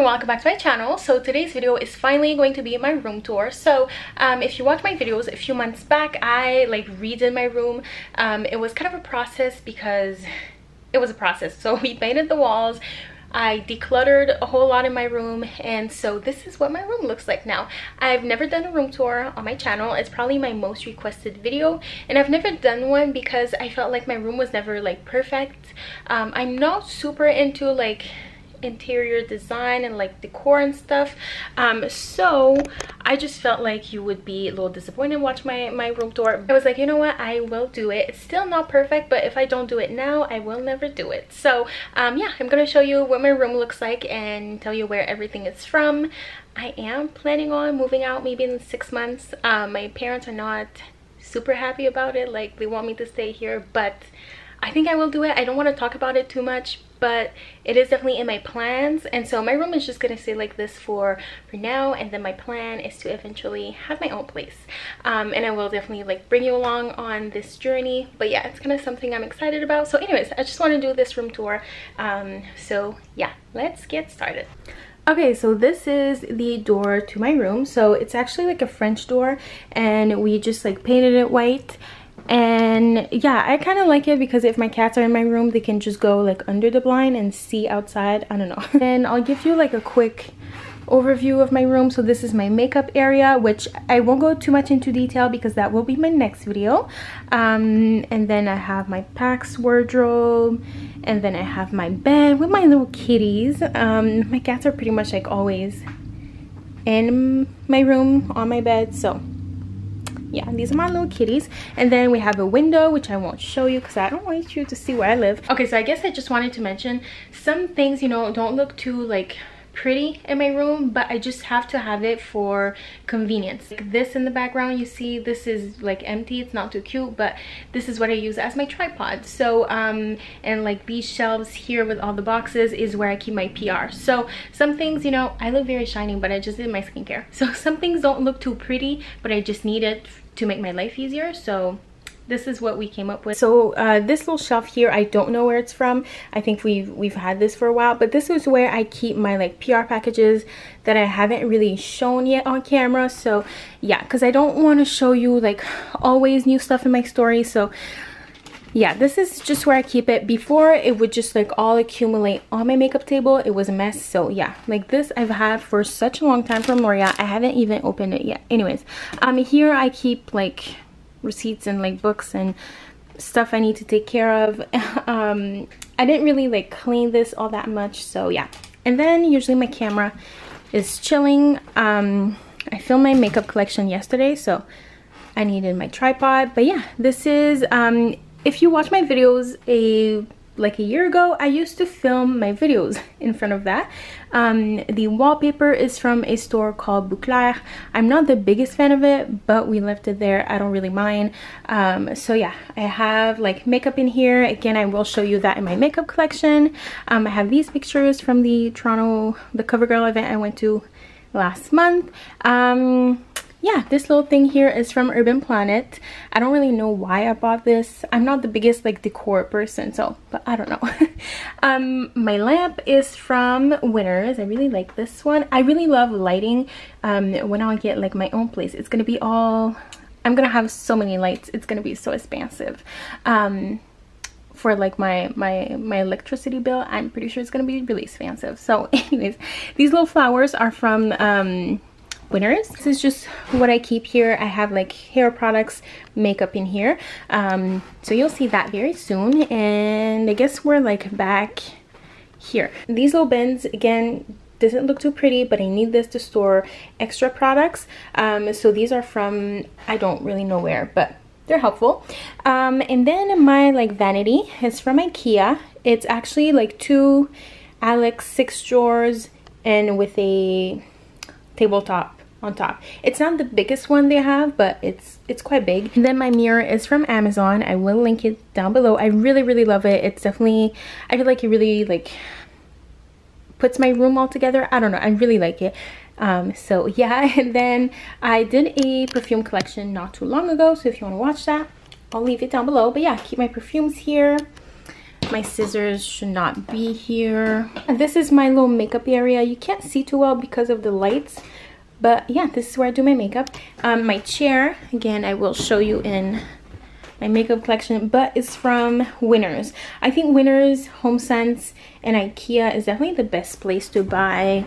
welcome back to my channel. So today's video is finally going to be my room tour. So if you watched my videos a few months back, I redid my room. It was kind of a process because it was a process. So we painted the walls, I decluttered a whole lot in my room, and so this is what my room looks like now. I've never done a room tour on my channel. It's probably my most requested video, and I've never done one because I felt like my room was never perfect. I'm not super into interior design and decor and stuff, so I just felt like you would be a little disappointed watching my room tour. I was like, you know what, I will do it. It's still not perfect, but if I don't do it now, I will never do it. So yeah, I'm gonna show you what my room looks like and tell you where everything is from. I am planning on moving out maybe in 6 months. My parents are not super happy about it. They want me to stay here, but I think I will do it. I don't want to talk about it too much, but it is definitely in my plans. And so my room is just gonna stay like this for now, and then my plan is to eventually have my own place. And I will definitely bring you along on this journey. But yeah, it's kind of something I'm excited about. So anyways, I just want to do this room tour. So yeah, let's get started. Okay, so this is the door to my room. So it's actually a French door, and we just painted it white. And yeah, I kind of like it because if my cats are in my room, they can just go under the blind and see outside. I don't know. And I'll give you a quick overview of my room. So this is my makeup area, which I won't go too much into detail because that will be my next video. And then I have my Pax wardrobe, and then I have my bed with my little kitties. My cats are pretty much always in my room on my bed, so yeah, these are my little kitties. And then we have a window, which I won't show you because I don't want you to see where I live. Okay, so I guess I just wanted to mention some things, don't look too pretty in my room, but I just have to have it for convenience. This in the background, you see, this is empty. It's not too cute, but this is what I use as my tripod. So and these shelves here with all the boxes is where I keep my PR. So some things, I look very shiny, but I just did my skincare. So some things don't look too pretty, but I just need it to make my life easier. So this is what we came up with. So this little shelf here, I don't know where it's from. I think we've had this for a while, but this is where I keep my PR packages that I haven't really shown yet on camera. So yeah, because I don't want to show you always new stuff in my story. So yeah, this is just where I keep it. Before, it would just all accumulate on my makeup table. It was a mess. So yeah, this I've had for such a long time from L'Oreal. I haven't even opened it yet. Anyways, here I keep receipts and books and stuff I need to take care of. I didn't really clean this all that much, so yeah. And then usually my camera is chilling. I filmed my makeup collection yesterday, so I needed my tripod. But yeah, this is if you watch my videos a year ago, I used to film my videos in front of that. The wallpaper is from a store called Bouclair. I'm not the biggest fan of it, but we left it there. I don't really mind. So yeah, I have makeup in here. Again, I will show you that in my makeup collection. I have these pictures from the CoverGirl event I went to last month. Yeah, this little thing here is from Urban Planet. I don't really know why I bought this. I'm not the biggest decor person, so, but I don't know. My lamp is from Winners. I really like this one. I really love lighting. When I get my own place, it's gonna be all, I'm gonna have so many lights. It's gonna be so expansive. For my electricity bill, I'm pretty sure it's gonna be really expensive. So anyways, these little flowers are from Winners. This is just what I keep here. I have hair products, makeup in here. So you'll see that very soon. And I guess we're back here. These little bins, again, doesn't look too pretty, but I need this to store extra products. So these are from, I don't really know where, but they're helpful. And then my vanity is from IKEA. It's actually 2 Alex 6 drawers and with a tabletop on top. It's not the biggest one they have, but it's quite big. And then my mirror is from Amazon. I will link it down below. I really love it. It's definitely, I feel like it really puts my room all together. I don't know, I really like it. So yeah, and then I did a perfume collection not too long ago, so if you want to watch that, I'll leave it down below. But yeah, keep my perfumes here. My scissors should not be here. And this is my little makeup area. You can't see too well because of the lights, but yeah, this is where I do my makeup. My chair, again, I will show you in my makeup collection, but it's from Winners. I think Winners, HomeSense, and IKEA is definitely the best place to buy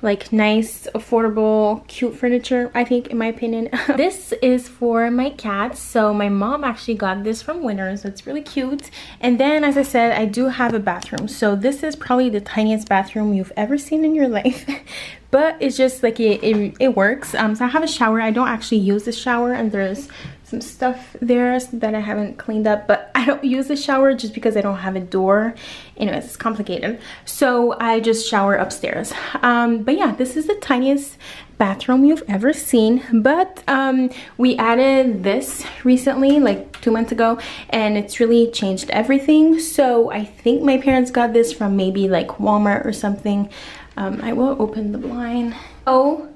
like nice, affordable, cute furniture, I think, in my opinion. This is for my cats. So my mom actually got this from Winners. So it's really cute. And then, as I said, I do have a bathroom. So this is probably the tiniest bathroom you've ever seen in your life. But it's just like it works. So I have a shower. I don't actually use the shower, and there's some stuff there that I haven't cleaned up, but I don't use the shower just because I don't have a door. Anyways, it's complicated, so I just shower upstairs. But yeah, this is the tiniest bathroom you've ever seen, but we added this recently, like 2 months ago, and it's really changed everything. So I think my parents got this from maybe like Walmart or something. I will open the blind. Oh,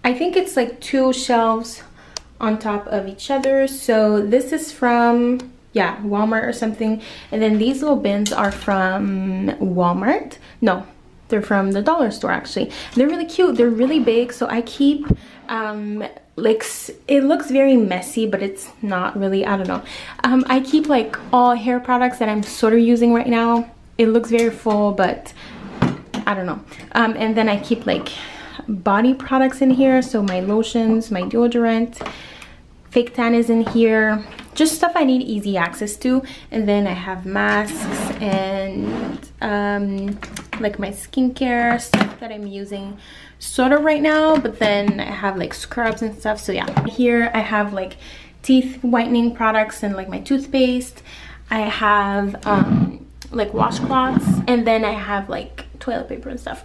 I think it's like 2 shelves on top of each other. So this is from, yeah, Walmart or something. And then these little bins are from Walmart. No, they're from the dollar store actually. They're really cute. They're really big. So I keep like, it looks very messy, but it's not really, I don't know. I keep like all hair products that I'm sort of using right now. It looks very full, but I don't know. And then I keep like body products in here. So my lotions, my deodorant, fake tan is in here, just stuff I need easy access to. And then I have masks and like my skincare stuff that I'm using sort of right now, but then I have like scrubs and stuff. So yeah, here I have like teeth whitening products and like my toothpaste. I have like washcloths, and then I have like toilet paper and stuff.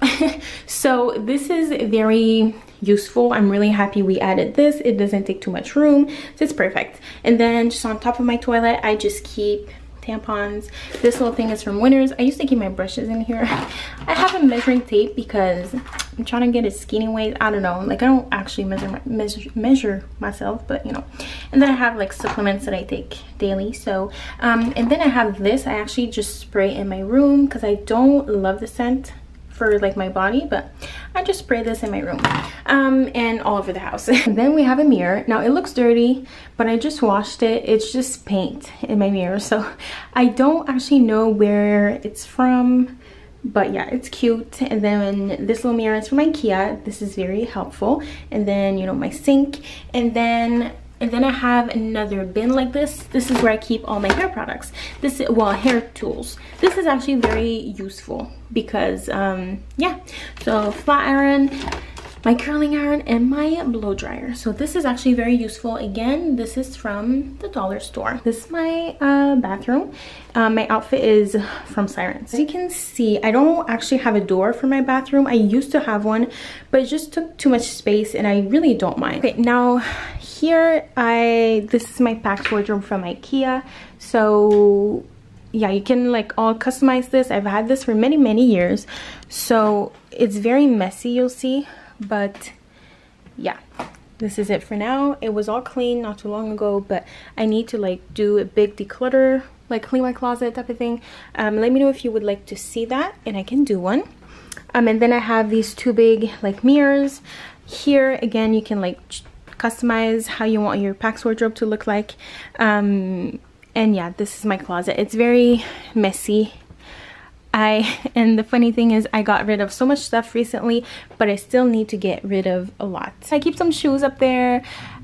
So this is very useful. I'm really happy we added this. It doesn't take too much room, so it's perfect. And then just on top of my toilet, I just keep tampons. This little thing is from Winners. I used to keep my brushes in here. I have a measuring tape because I'm trying to get a skinny weight. I don't know, like I don't actually measure myself, but you know. And then I have like supplements that I take daily. So and then I have this. I actually just spray in my room because I don't love the scent for like my body, but I just spray this in my room and all over the house. And then we have a mirror. Now it looks dirty, but I just washed it. It's just paint in my mirror, so I don't actually know where it's from, but yeah, it's cute. And then this little mirror is from IKEA. This is very helpful. And then, you know, my sink, and then I have another bin like this. This is where I keep all my hair products. This is, well, hair tools. This is actually very useful because yeah, so flat iron, my curling iron, and my blow dryer. So this is actually very useful. Again, this is from the dollar store. This is my bathroom. My outfit is from Sirens. As you can see, I don't actually have a door for my bathroom. I used to have one, but it just took too much space, and I really don't mind. Okay, now here this is my packed wardrobe from IKEA. So yeah, you can like all customize this. I've had this for many years, so it's very messy, you'll see, but yeah, this is it for now. It was all clean not too long ago, but I need to like do a big declutter, like clean my closet type of thing. Let me know if you would like to see that, and I can do one. And then I have these 2 big like mirrors here. Again, you can like customize how you want your PAX wardrobe to look like. And yeah, this is my closet. It's very messy. And the funny thing is, I got rid of so much stuff recently, but I still need to get rid of a lot. I keep some shoes up there.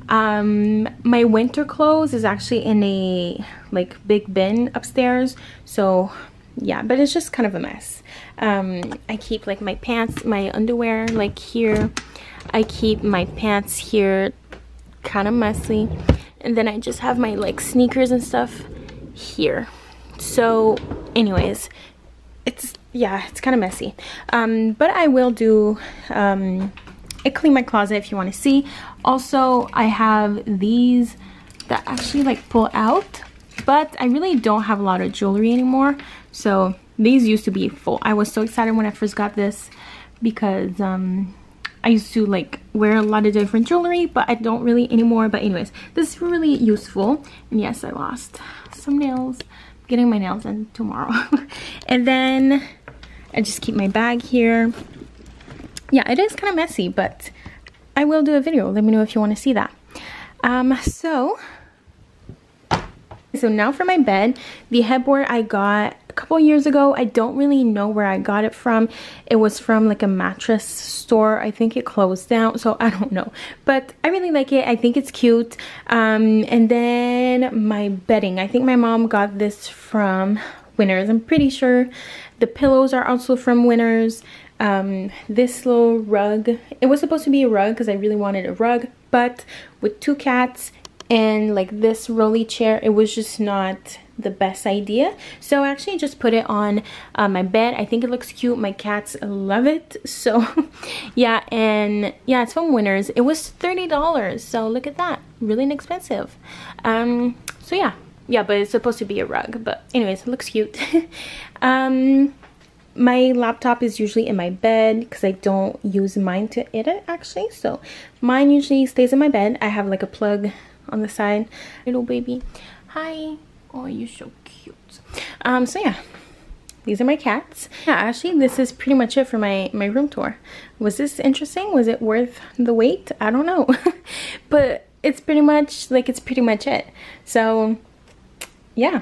My winter clothes is actually in a like big bin upstairs, so yeah, but it's just kind of a mess. I keep like my pants, my underwear like here. I keep my pants here, kind of messy, and then I just have my like sneakers and stuff here. So anyways, it's, yeah, it's kind of messy, but I will do I clean my closet if you want to see. Also, I have these that actually like pull out, but I really don't have a lot of jewelry anymore. So these used to be full. I was so excited when I first got this because I used to like wear a lot of different jewelry, but I don't really anymore. But anyways, this is really useful. And yes, I lost some nails, getting my nails done tomorrow. And then I just keep my bag here. Yeah, it is kind of messy, but I will do a video. Let me know if you want to see that. So now for my bed. The headboard I got a couple years ago. I don't really know where I got it from. It was from like a mattress store. I think it closed down, so I don't know. But I really like it. I think it's cute. And then my bedding. I think my mom got this from Winners. I'm pretty sure. The pillows are also from Winners. This little rug. It was supposed to be a rug because I really wanted a rug. But with 2 cats and like this rolly chair, it was just not the best idea. So I actually just put it on my bed. I think it looks cute. My cats love it. So yeah, and yeah, it's from Winners. It was $30, so look at that, really inexpensive. So yeah, but it's supposed to be a rug, but anyways, it looks cute. My laptop is usually in my bed because I don't use mine to edit actually, so mine usually stays in my bed. I have like a plug on the side. Little baby, hi. Oh, you're so cute. So yeah, these are my cats. Yeah, actually this is pretty much it for my room tour. Was this interesting? Was it worth the wait? I don't know. But it's pretty much it. So yeah.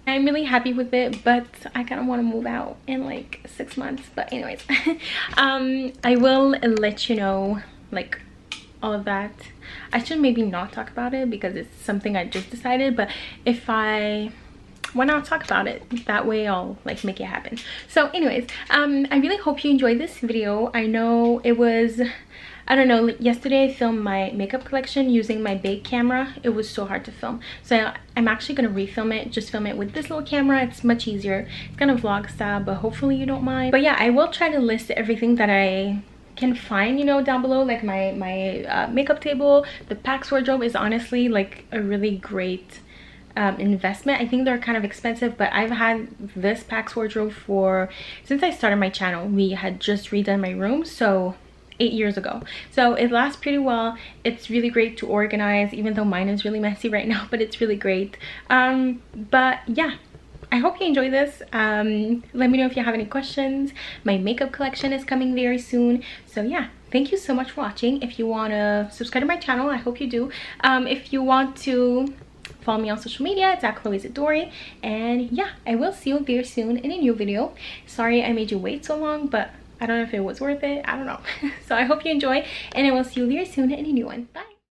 I'm really happy with it, but I kind of want to move out in like 6 months. But anyways, I will let you know like all of that. I should maybe not talk about it because it's something I just decided, but why not talk about it? That way I'll like make it happen. So anyways, I really hope you enjoyed this video. I know it was, I don't know, yesterday I filmed my makeup collection using my big camera. It was so hard to film, so I'm actually gonna refilm it, just film it with this little camera. It's much easier. It's kind of vlog style, but hopefully you don't mind. But yeah, I will try to list everything that I can find, you know, down below, like my makeup table. The Pax wardrobe is honestly like a really great investment. I think they're kind of expensive, but I've had this Pax wardrobe since I started my channel. We had just redone my room, so 8 years ago, so it lasts pretty well. It's really great to organize, even though mine is really messy right now, but it's really great. But yeah, I hope you enjoy this. Let me know if you have any questions. My makeup collection is coming very soon, so yeah, thank you so much for watching. If you want to subscribe to my channel, I hope you do. If you want to follow me on social media, it's at Chloé Zadori. And yeah, I will see you very soon in a new video. Sorry I made you wait so long, but I don't know if it was worth it. I don't know. So I hope you enjoy, and I will see you very soon in a new one. Bye.